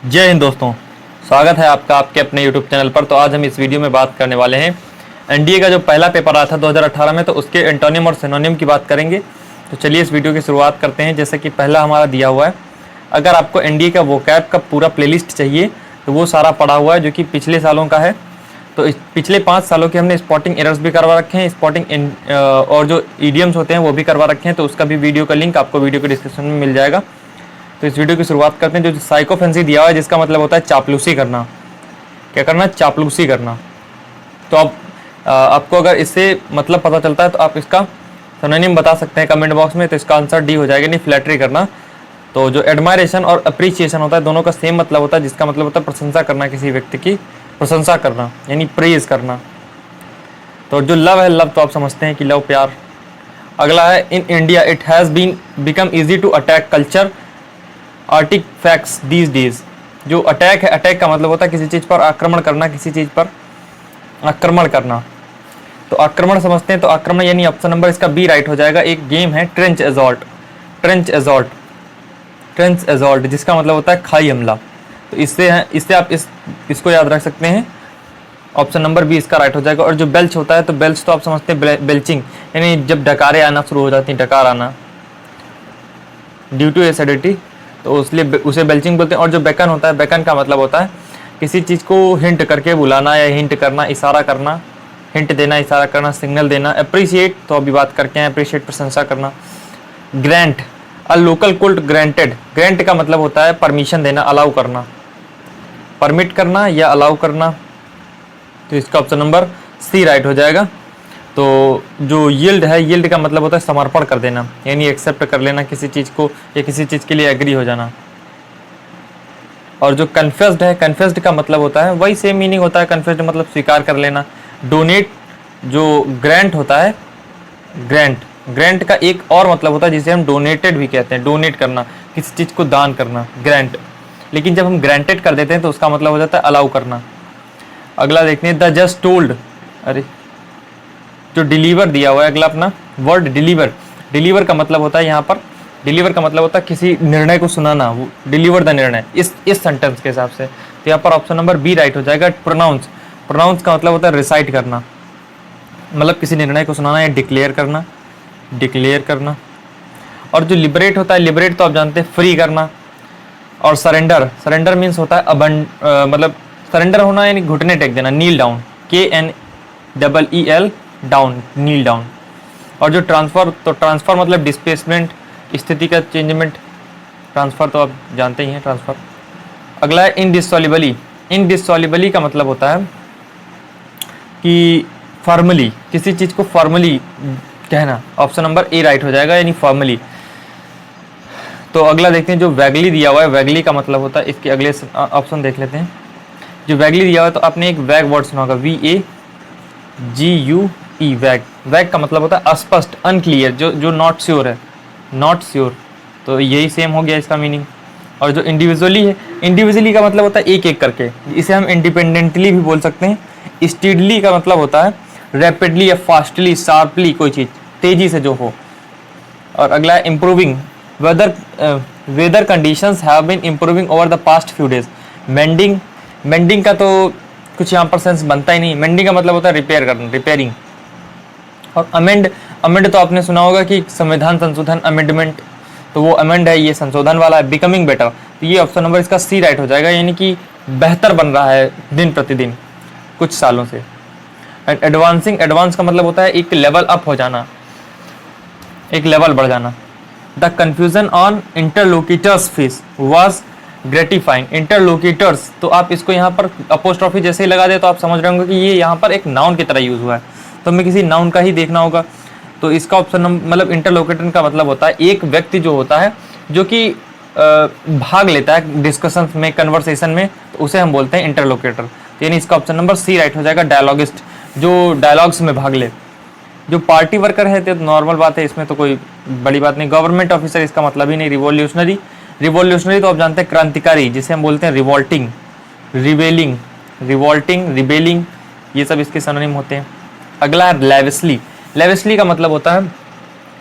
जय हिंद दोस्तों, स्वागत है आपका आपके अपने YouTube चैनल पर। तो आज हम इस वीडियो में बात करने वाले हैं एनडीए का जो पहला पेपर आया था 2018 में, तो उसके एंटोनिम और सिनोनिम की बात करेंगे। तो चलिए इस वीडियो की शुरुआत करते हैं। जैसे कि पहला हमारा दिया हुआ है, अगर आपको एनडीए का वोकैब का पूरा प्लेलिस्ट चाहिए तो वो सारा पड़ा हुआ है जो कि पिछले सालों का है। तो पिछले 5 सालों के हमने स्पॉटिंग एरर्स भी करवा रखे हैं, स्पॉटिंग और जो ईडियम्स होते हैं वो भी करवा रखे हैं। तो उसका भी वीडियो का लिंक आपको वीडियो के डिस्क्रिप्शन में मिल जाएगा। तो इस वीडियो की शुरुआत करते हैं। जो साइकोफेंसी दिया हुआ है, जिसका मतलब होता है चापलूसी करना। क्या करना? चापलूसी करना। तो अब आपको अगर इससे मतलब पता चलता है तो आप इसका सिनोनिम बता सकते हैं कमेंट बॉक्स में। तो इसका आंसर डी हो जाएगा, नहीं फ्लैटरी करना। तो जो एडमायरेशन और अप्रिसिएशन होता है, दोनों का सेम मतलब होता है, जिसका मतलब होता है प्रशंसा करना, किसी व्यक्ति की प्रशंसा करना यानी प्रेज करना। तो जो लव है, लव तो आप समझते हैं कि लव प्यार। अगला है in India it has been become easy to attack culture artifacts these days. जो अटैक है, अटैक का मतलब होता है किसी चीज़ पर आक्रमण करना, किसी चीज़ पर आक्रमण करना। तो आक्रमण समझते हैं, तो आक्रमण यानी ऑप्शन नंबर इसका बी राइट हो जाएगा। एक गेम है ट्रेंच एजॉल्ट, ट्रेंच एजॉल्ट, ट्रेंच एजॉल्ट, जिसका मतलब होता है खाई हमला। तो इससे आप इसको याद रख सकते हैं। ऑप्शन नंबर बी इसका राइट हो जाएगा। और जो बेल्च होता है, तो बेल्च तो आप समझते हैं बेल्चिंग, यानी जब डकारें आना शुरू हो जाती हैं, डकार आना ड्यू टू एसिडिटी, तो इसलिए उसे बेल्चिंग बोलते हैं। और जो बेकन होता है, बेकन का मतलब होता है किसी चीज़ को हिंट करके बुलाना या हिंट करना, इशारा करना, हिंट देना, इशारा करना, सिग्नल देना। अप्रिशिएट तो अभी बात करके हैं, अप्रिशिएट प्रशंसा करना। Grant, a local court granted, grant का मतलब होता है परमिशन देना, अलाउ करना, परमिट करना या अलाउ करना। तो इसका ऑप्शन नंबर सी राइट हो जाएगा। तो जो यील्ड है, यील्ड का मतलब होता है समर्पण कर देना, यानी एक्सेप्ट कर लेना किसी चीज़ को या किसी चीज़ के लिए एग्री हो जाना। और जो कन्फेस्ड है, कन्फेस्ड का मतलब होता है वही सेम मीनिंग होता है, कन्फेस्ड मतलब स्वीकार कर लेना। डोनेट, जो ग्रांट होता है, ग्रांट, ग्रांट का एक और मतलब होता है जिसे हम डोनेटेड भी कहते हैं, डोनेट करना, किसी चीज़ को दान करना, ग्रांट। लेकिन जब हम ग्रांटेड कर देते हैं तो उसका मतलब हो जाता है अलाउ करना। अगला देखते हैं, द जस्ट टोल्ड, अरे जो डिलीवर दिया हुआ है, अगला अपना वर्ड डिलीवर। डिलीवर का मतलब होता है यहाँ पर, डिलीवर का मतलब होता है किसी निर्णय को सुनाना, वो डिलीवर द निर्णय, इस सेंटेंस के हिसाब से। तो यहाँ पर ऑप्शन नंबर बी राइट हो जाएगा। प्रोनाउंस, प्रोनाउंस का मतलब होता है रिसाइट करना, मतलब किसी निर्णय को सुनाना या डिक्लेयर करना, डिक्लेयर करना। और जो लिबरेट होता है, लिबरेट तो आप जानते हैं फ्री करना। और सरेंडर, सरेंडर मीन्स होता है मतलब सरेंडर होना यानी घुटने टेक देना, नील डाउन, KNEEL डाउन, नील डाउन। और जो ट्रांसफ़र, तो ट्रांसफ़र मतलब डिस्प्लेसमेंट, स्थिति का चेंजमेंट, ट्रांसफ़र तो आप जानते ही हैं, ट्रांसफ़र। अगला है इनडिसॉल्युबली, इनडिसॉल्युबली का मतलब होता है कि फॉर्मली, किसी चीज़ को फॉर्मली कहना। ऑप्शन नंबर ए राइट हो जाएगा, यानी फॉर्मली। तो अगला देखते हैं, जो वैगली दिया हुआ है, वैगली का मतलब होता है, इसके अगले ऑप्शन देख लेते हैं। जो वैगली दिया हुआ है, तो आपने एक वैग वर्ड सुना होगा, VAGUE, वैग। वैग का मतलब होता है अस्पष्ट, अनक्लियर, जो नॉट श्योर है, नॉट श्योर। तो यही सेम हो गया इसका मीनिंग। और जो इंडिविजुअली है, इंडिविजुअली का मतलब होता है एक एक करके, इसे हम इंडिपेंडेंटली भी बोल सकते हैं। स्टीडली का मतलब होता है रैपिडली या फास्टली, शार्पली, कोई चीज़ तेज़ी से जो हो। और अगला है improving, weather conditions have been improving over the past few days. Mending, mending का तो कुछ यहाँ पर सेंस बनता ही नहीं। मेंडिंग का मतलब होता है रिपेयर करना, रिपेयरिंग। और अमेंड, अमेंड तो आपने सुना होगा कि संविधान संशोधन, अमेंडमेंट, तो वो अमेंड है, ये संशोधन वाला है। बिकमिंग बेटर, तो ये ऑप्शन नंबर इसका सी राइट हो जाएगा, यानी कि बेहतर बन रहा है दिन प्रतिदिन, कुछ सालों से। एंड एडवांसिंग, एडवांस का मतलब होता है एक लेवल अप हो जाना, एक लेवल बढ़ जाना। The confusion on interlocutors face was gratifying. Interlocutors, तो आप इसको यहाँ पर अपोस्ट्रॉफी जैसे ही लगा दे तो आप समझ रहे होंगे कि ये यहाँ पर एक नाउन की तरह यूज़ हुआ है, तो हमें किसी नाउन का ही देखना होगा। तो इसका ऑप्शन मतलब इंटरलोकेटर का मतलब होता है एक व्यक्ति जो होता है जो कि भाग लेता है डिस्कशन में, कन्वर्सेशन में, तो उसे हम बोलते हैं इंटरलोकेटर। तो यानी इसका ऑप्शन नंबर सी राइट हो जाएगा, डायलॉगिस्ट, जो डायलॉग्स में भाग ले। जो पार्टी वर्कर है तो नॉर्मल बात है, इसमें तो कोई बड़ी बात नहीं। गवर्नमेंट ऑफिसर इसका मतलब ही नहीं। रिवॉल्यूशनरी, रिवॉल्यूशनरी तो आप जानते हैं क्रांतिकारी, जिसे हम बोलते हैं रिवॉल्टिंग, रिवेलिंग, रिवॉल्टिंग, रिबेलिंग, ये सब इसके सिनोनिम होते हैं। अगला है लेविसली, लेविसली का मतलब होता है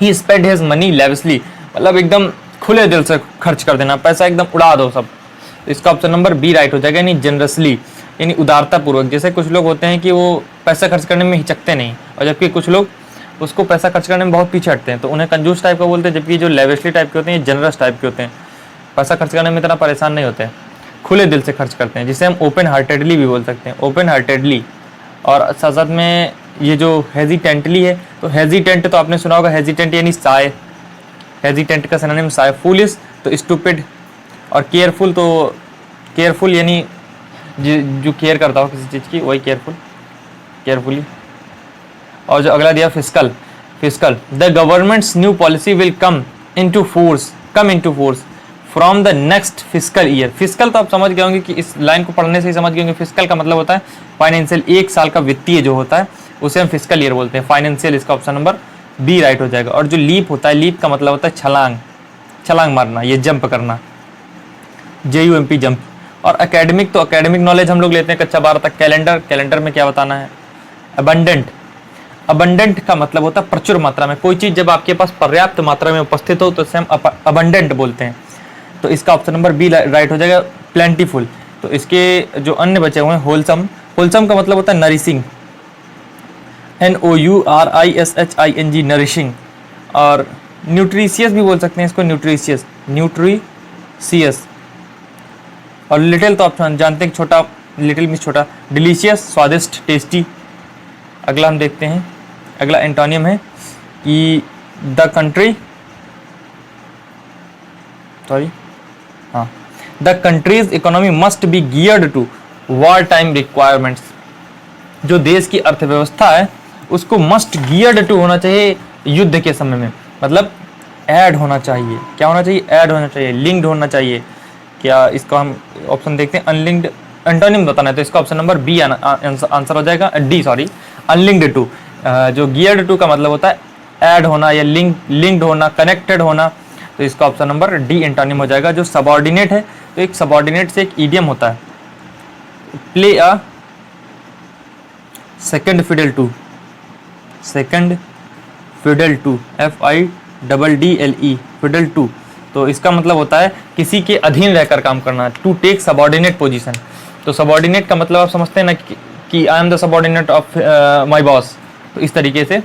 ही स्पेंड हिज मनी लेविसली, मतलब एकदम खुले दिल से खर्च कर देना, पैसा एकदम उड़ा दो सब। तो इसका ऑप्शन नंबर बी राइट हो जाएगा, यानी जनरसली, यानी उदारता पूर्वक। जैसे कुछ लोग होते हैं कि वो पैसा खर्च करने में हिचकते नहीं, और जबकि कुछ लोग उसको पैसा खर्च करने में बहुत पीछे हटते हैं, तो उन्हें कंजूस टाइप का बोलते हैं। जबकि जो लेविशली टाइप के होते हैं ये जनरस टाइप के होते हैं, पैसा खर्च करने में इतना परेशान नहीं होते हैं, खुले दिल से खर्च करते हैं, जिसे हम ओपन हार्टेडली भी बोल सकते हैं, ओपन हार्टेडली। और साथ साथ में ये जो हेजिटेंटली है, तो हेजिटेंट तो आपने सुना होगा, हेजिटेंट यानी साय, हेजिटेंट का सिनोनिम साय। फूलिश तो स्टूपिड, और केयरफुल तो केयरफुल यानी जो केयर करता हो किसी चीज़ की, वही केयरफुल, केयरफुली। और जो अगला दिया fiscal, fiscal the governments new policy will come into force from the next fiscal year. Fiscal तो आप समझ गए होंगे कि इस लाइन को पढ़ने से ही समझ गए होंगे, फिस्कल का मतलब होता है फाइनेंशियल, एक साल का वित्तीय जो होता है उसे हम फिस्कल ईयर बोलते हैं, फाइनेंशियल। इसका ऑप्शन नंबर बी राइट हो जाएगा। और जो लीप होता है, लीप का मतलब होता है छलांग, छलांग मारना, ये जंप करना, JUMP जंप। और एकेडमिक, तो एकेडमिक नॉलेज हम लोग लेते हैं कक्षा 12 तक। कैलेंडर, कैलेंडर में क्या बताना है। अबंडेंट, अबंडेंट का मतलब होता है प्रचुर मात्रा में, कोई चीज़ जब आपके पास पर्याप्त मात्रा में उपस्थित हो तो उसे हम अबंडेंट बोलते हैं। तो इसका ऑप्शन नंबर बी राइट हो जाएगा, प्लेंटीफुल। तो इसके जो अन्य बचे हुए हैं, होलसम, होलसम का मतलब होता है नरिशिंग, NOURISHING, नरिशिंग। और न्यूट्रिशियस भी बोल सकते हैं इसको, न्यूट्रिशियस, न्यूट्रिशियस। और लिटिल तो आप जानते हैं, छोटा, लिटिल मीन्स छोटा। डिलीशियस, स्वादिष्ट, टेस्टी। अगला हम देखते हैं, अगला एंटोनियम है कि द कंट्री, सॉरी, हाँ, the country's economy must be geared to war time requirements. जो देश की अर्थव्यवस्था है उसको मस्ट गियर्ड टू होना चाहिए युद्ध के समय में, मतलब ऐड होना चाहिए। क्या होना चाहिए, ऐड होना चाहिए, लिंक्ड होना चाहिए। क्या इसका हम ऑप्शन देखते हैं, अनलिंक्ड, एंटोनिम बताना है, तो इसका ऑप्शन नंबर बी आंसर हो जाएगा, डी सॉरी, अनलिंक्ड टू। जो गियर्ड टू का मतलब होता है ऐड होना या लिंक्ड होना, कनेक्टेड होना, तो इसका ऑप्शन नंबर डी एंटोनिम हो जाएगा। जो सबऑर्डिनेट है, तो एक सबऑर्डिनेट से एक इडियम होता है, play a second fiddle to, second fiddle to, FIDDLE, fiddle to. तो इसका मतलब होता है किसी के अधीन रहकर काम करना, टू टेक सबऑर्डिनेट पोजीशन। तो सबऑर्डिनेट का मतलब आप समझते हैं ना कि I am the subordinate of my boss, तो इस तरीके से।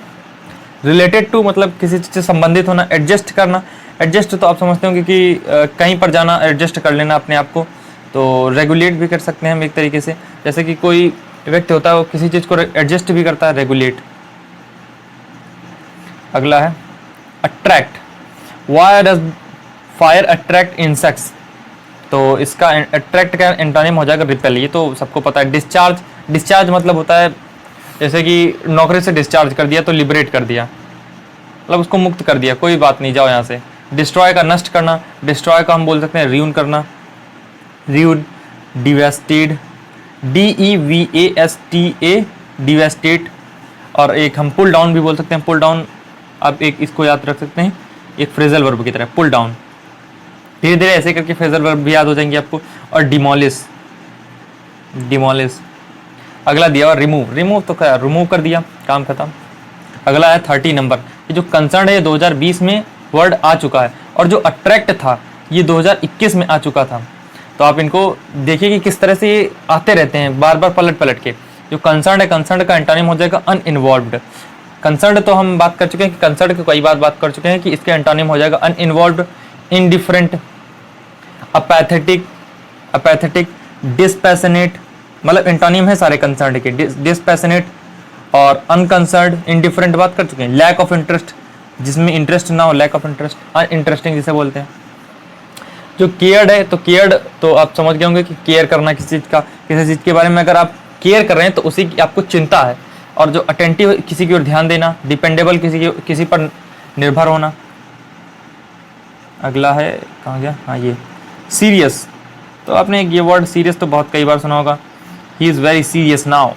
रिलेटेड टू मतलब किसी चीज़ से संबंधित होना, एडजस्ट करना, एडजस्ट तो आप समझते होंगे कि कहीं पर जाना, एडजस्ट कर लेना अपने आप को। तो रेगुलेट भी कर सकते हैं हम एक तरीके से, जैसे कि कोई व्यक्ति होता है वो किसी चीज़ को एडजस्ट भी करता है, रेगुलेट। अगला है attract, why does fire attract insects. तो इसका अट्रैक्ट का एंटोनिम हो जाएगा रिपेल, ये तो सबको पता है। डिस्चार्ज, डिस्चार्ज मतलब होता है जैसे कि नौकरी से डिस्चार्ज कर दिया तो लिबरेट कर दिया, मतलब उसको मुक्त कर दिया, कोई बात नहीं, जाओ यहाँ से। डिस्ट्रॉय का नष्ट करना, डिस्ट्रॉय का हम बोल सकते हैं रियून करना, रियून। डिवेस्टेड, DEVASTA, डिवेस्टेट। और एक हम पुल डाउन भी बोल सकते हैं, पुल डाउन, आप एक इसको याद रख सकते हैं, एक फ्रेजल वर्ब की तरह, पुल डाउन। धीरे धीरे ऐसे करके फ्रेजल वर्ब भी याद हो जाएंगे आपको। और डिमोलिश, डिमोलिश। अगला दिया हुआ रिमूव, रिमूव तो क्या, रिमूव कर दिया, काम खत्म। अगला है 30 नंबर, ये जो कंसर्न है ये 2020 में वर्ड आ चुका है, और जो अट्रैक्ट था ये 2021 में आ चुका था। तो आप इनको देखिए कि किस तरह से ये आते रहते हैं बार बार पलट पलट के। जो कंसर्न है, कंसर्न का एंटोनिम हो जाएगा अनइन्वॉल्व्ड। कंसर्न तो हम बात कर चुके हैं कि कंसर्न की कई बात कर चुके हैं कि इसके एंटोनिम हो जाएगा अनइन्वॉल्व्ड, इनडिफरेंट, अपैथेटिक, अपैथेटिक, डिस्पैशनेट, मतलब एंटोनिम है सारे कंसर्न के। डिस्पैशनेट और अनकंसर्न्ड, इनडिफरेंट बात कर चुके हैं। लैक ऑफ इंटरेस्ट, जिसमें इंटरेस्ट ना हो, लैक ऑफ इंटरेस्ट, अनइंटरेस्टिंग जिसे बोलते हैं। जो केयर्ड है, तो केयर्ड तो आप समझ गए होंगे कि केयर करना किसी चीज़ का, किसी चीज़ के बारे में अगर आप केयर कर रहे हैं तो उसी की आपको चिंता है। और जो अटेंटिव, किसी की ओर ध्यान देना। डिपेंडेबल, किसी पर निर्भर होना। अगला है, कहाँ गया, हाँ ये सीरियस। तो आपने ये वर्ड सीरियस तो बहुत कई बार सुना होगा, he is very serious now.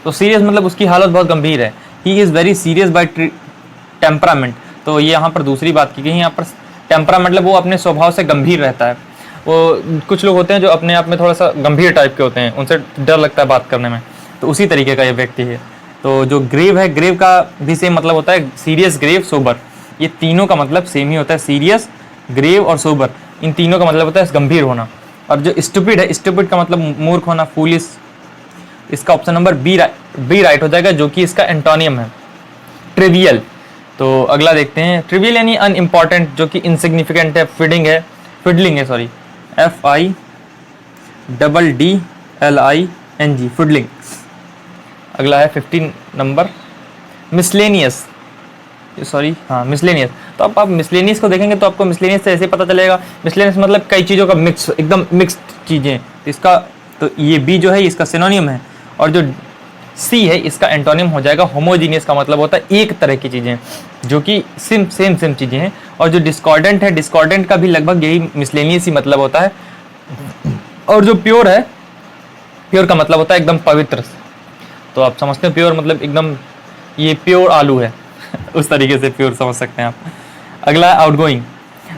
तो सीरियस मतलब उसकी हालत बहुत गंभीर है। He is very serious by temperament, तो ये यहाँ पर दूसरी बात की गई। यहाँ पर टेम्परामेंट मतलब वो अपने स्वभाव से गंभीर रहता है। वो कुछ लोग होते हैं जो अपने आप में थोड़ा सा गंभीर टाइप के होते हैं, उनसे डर लगता है बात करने में, तो उसी तरीके का ये व्यक्ति है। तो जो ग्रेव है, ग्रेव का भी सेम मतलब होता है, सीरियस, ग्रेव, सोबर, ये तीनों का मतलब सेम ही होता है। सीरियस, ग्रेव और सोबर, इन तीनों का मतलब होता है गंभीर होना। और जो स्टूपिड है, स्टूपिड का मतलब मूर्ख होना, फूलिश, इसका ऑप्शन नंबर बी राइट हो जाएगा, जो कि इसका एंटोनियम है। ट्रिवियल, तो अगला देखते हैं। ट्रिवियल यानी अनइम्पॉर्टेंट, जो कि इनसिग्निफिकेंट है। फिडलिंग है सॉरी, FIDDLING, फिडलिंग। अगला है 15 नंबर, मिसलेनियस, सॉरी हाँ मिसलेनियस। तो आप मिसलेनियस को देखेंगे तो आपको मिसलेनियस से ऐसे पता चलेगा, मिसलेनियस मतलब कई चीज़ों का मिक्स, एकदम मिक्स्ड चीज़ें। इसका तो ये बी जो है इसका सिनोनियम है, और जो सी है इसका एंटोनियम हो जाएगा होमोजीनियस, का मतलब होता है एक तरह की चीज़ें, जो कि सेम चीज़ें हैं। और जो डिस्कॉर्डेंट है, डिस्कॉर्डेंट का भी लगभग यही मिसलेनियस ही मतलब होता है। और जो प्योर है, प्योर का मतलब होता है एकदम पवित्र। तो आप समझते हैं प्योर मतलब एकदम ये प्योर आलू है उस तरीके से प्योर समझ सकते हैं आप। अगला है outgoing.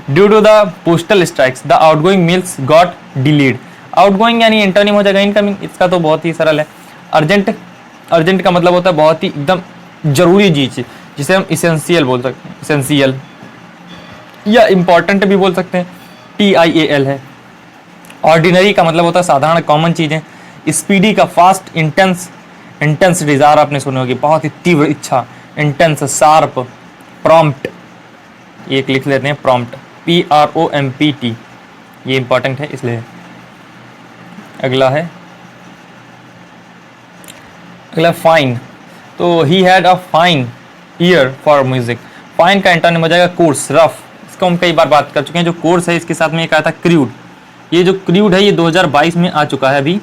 Due to the postal strikes the outgoing mails got delayed. Outgoing यानी एंटोनिम हो जाएगा इनकमिंग, इसका तो बहुत ही सरल है। अर्जेंट, अर्जेंट का मतलब होता है बहुत ही एकदम जरूरी चीज, जिसे हम इसेंशियल बोल सकते हैं, इसेंशियल, या इंपॉर्टेंट भी बोल सकते हैं, TIAL है। ऑर्डिनरी का मतलब होता है साधारण, कॉमन चीजें। स्पीडी का फास्ट, इंटेंस, इंटेंस डिजायर आपने सुनी होगी, बहुत ही तीव्र इच्छा, इंटेंस, शार्प, प्रॉम्प्ट, एक लिख लेते हैं प्रॉम्प्ट, PROMPT, ये इंपॉर्टेंट है इसलिए। अगला है, अगला फाइन। तो he had a fine year for music. Fine का एंटोनिम हो जाएगा कोर्स, रफ। इसको हम कई बार बात कर चुके हैं। जो कोर्स है इसके साथ में एक आया था क्रूड। ये जो क्रूड है ये 2022 में आ चुका है अभी।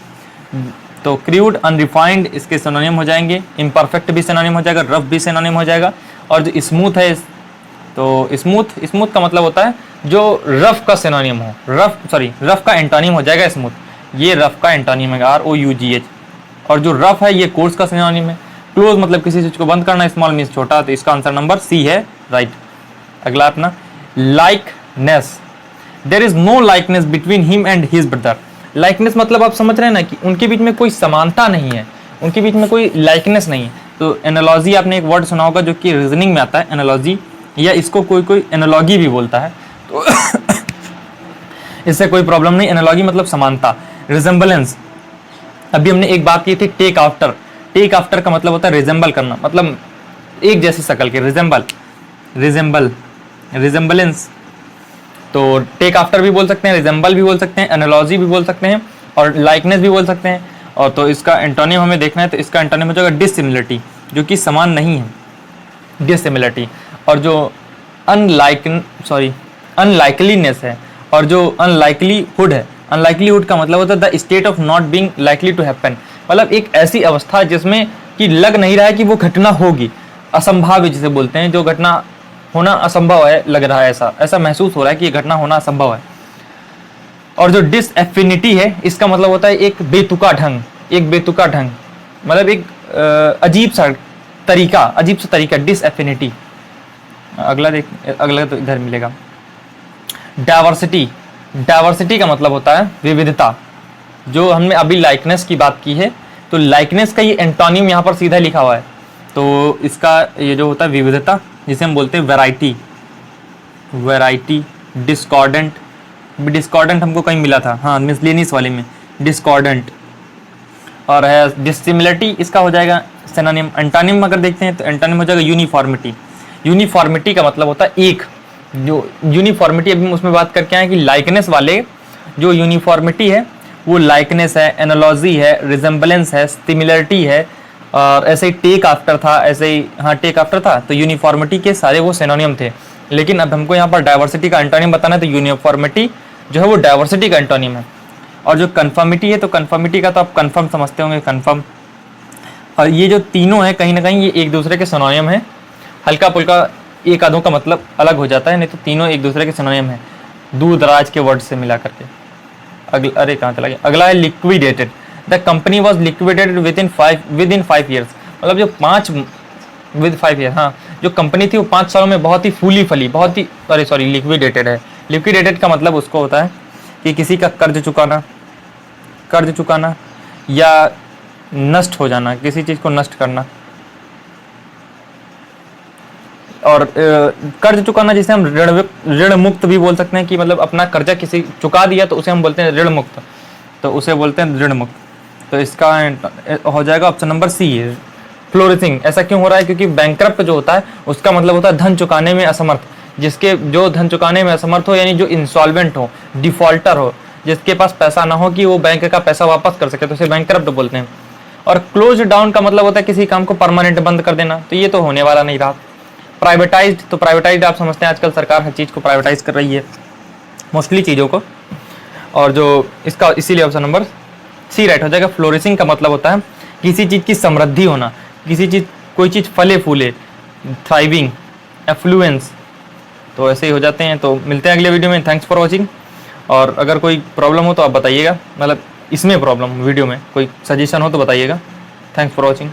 तो क्रूड, अनरिफाइंड इसके सिनोनिम हो जाएंगे। इम्परफेक्ट भी सिनोनिम हो जाएगा, रफ भी सिनोनिम हो जाएगा। और जो स्मूथ है, तो स्मूथ का मतलब होता है जो रफ का सिनोनिम हो, रफ का एंटोनिम हो जाएगा स्मूथ। ये रफ का एंटोनिम है, ROUGH। और जो रफ है ये कोर्स का सिनोनिम है। क्लोज मतलब किसी चीज को बंद करना, स्मॉल मीन्स छोटा, तो इसका आंसर नंबर सी है, राइट। अगला अपना likeness. There is no likeness between him and his brother. Likeness मतलब आप समझ रहे हैं ना कि उनके बीच में कोई समानता नहीं है, उनके बीच में कोई लाइकनेस नहीं है। तो एनालॉजी, आपने एक वर्ड सुना होगा जो कि रीजनिंग में आता है, एनालॉजी, या इसको कोई एनालॉगी भी बोलता है, तो इससे कोई प्रॉब्लम नहीं। एनालॉगी मतलब समानता। रिजेंबलेंस, अभी हमने एक बात की थी टेक आफ्टर। टेक आफ्टर का मतलब होता है रिजेंबल करना, मतलब एक जैसी शक्ल के, रिजेंबलेंस। तो टेक आफ्टर भी बोल सकते हैं, रिजेंबल भी बोल सकते हैं, एनालॉजी भी बोल सकते हैं, और लाइकनेस भी बोल सकते हैं। और तो इसका एंटोनिम हमें देखना है, तो इसका एंटोनिम हो जाएगा डिसिमिलरिटी, जो कि समान नहीं है, डिसिमिलरिटी। और जो अनलाइकलीनेस है, और जो अनलाइकलीहुड है, अनलाइकलीहुड का मतलब होता है the state of not being likely to happen, मतलब एक ऐसी अवस्था जिसमें कि लग नहीं रहा है कि वो घटना होगी, असंभाव्य जिसे बोलते हैं, जो घटना होना असंभव है, लग रहा है, ऐसा महसूस हो रहा है कि ये घटना होना असंभव है। और जो डिसएफिनिटी है इसका मतलब होता है एक बेतुका ढंग, मतलब एक अजीब सा तरीका, डिसएफिनिटी। अगला तो इधर मिलेगा डाइवर्सिटी का मतलब होता है विविधता। जो हमने अभी लाइकनेस की बात की है, तो लाइकनेस का ये एंटोनिम यहाँ पर सीधा लिखा हुआ है, तो इसका ये जो होता है विविधता, जिसे हम बोलते हैं वैरायटी। डिस्कॉर्डेंट हमको कहीं मिला था, हाँ मिसलेनियस वाले में, डिस्कॉर्डेंट। और है डिसिमिलरिटी, इसका हो जाएगा सिनोनिम। एंटोनिम अगर देखते हैं तो एंटोनिम हो जाएगा यूनिफॉर्मिटी का मतलब होता है एक, जो यूनिफॉर्मिटी अभी हम उसमें बात करके आए कि लाइकनेस वाले जो यूनिफॉर्मिटी है वो लाइकनेस है, एनालॉजी है, रिजेंबलेंस है, सिमिलरिटी है, और ऐसे ही टेक आफ्टर था, तो यूनिफॉर्मिटी के सारे वो सिनोनिम थे। लेकिन अब हमको यहाँ पर डाइवर्सिटी का एंटोनिम बताना है, तो यूनिफॉर्मिटी जो है वो डाइवर्सिटी का एंटोनिम है। और जो कन्फर्मिटी है, तो कन्फर्मिटी का तो आप कन्फर्म समझते होंगे, कन्फर्म। और ये जो तीनों है कहीं ना कहीं ये एक दूसरे के सिनोनिम है, हल्का पुल्का एक आधों का मतलब अलग हो जाता है, नहीं तो तीनों एक दूसरे के सिनोनिम है, दूर दराज के वर्ड से मिला करके। अरे कहाँ चला गया, अगला है liquidated. The company was liquidated with in 5 years, मतलब जो 5 ईयर, हाँ जो कंपनी थी वो 5 सालों में बहुत ही फूली फली, लिक्विडेटेड है। लिक्विडेटेड का मतलब उसको होता है कि किसी का कर्ज चुकाना या नष्ट हो जाना, किसी चीज़ को नष्ट करना। और कर्ज चुकाना जिसे हम ऋण मुक्त भी बोल सकते हैं, कि मतलब अपना कर्जा किसी चुका दिया तो उसे हम बोलते हैं ऋण मुक्त, तो उसे बोलते हैं ऋण मुक्त। तो इसका हो जाएगा ऑप्शन नंबर सी, फ्लोरिशिंग। ऐसा क्यों हो रहा है? क्योंकि बैंकरप्ट जो होता है उसका मतलब होता है धन चुकाने में असमर्थ। जिसके जो धन चुकाने में असमर्थ हो, यानी जो इंसॉल्वेंट हो, डिफॉल्टर हो, जिसके पास पैसा ना हो कि वो बैंक का पैसा वापस कर सके, तो उसे बैंकरप्ट बोलते हैं। और क्लोज डाउन का मतलब होता है किसी काम को परमानेंट बंद कर देना, तो ये तो होने वाला नहीं रहा। प्राइवेटाइज्ड, तो प्राइवेटाइज्ड आप समझते हैं आजकल सरकार हर चीज़ को प्राइवेटाइज कर रही है, मोस्टली चीज़ों को। और जो इसका इसीलिए ऑप्शन नंबर सी राइट हो जाएगा। फ्लोरिशिंग का मतलब होता है किसी चीज़ की समृद्धि होना, किसी चीज़, कोई चीज़ फले फूले, थ्राइविंग, एफ्लुएंस, तो ऐसे ही हो जाते हैं। तो मिलते हैं अगले वीडियो में। Thanks for watching. और अगर कोई प्रॉब्लम हो तो आप बताइएगा, मतलब इसमें प्रॉब्लम वीडियो में कोई सजेशन हो तो बताइएगा। Thanks for watching.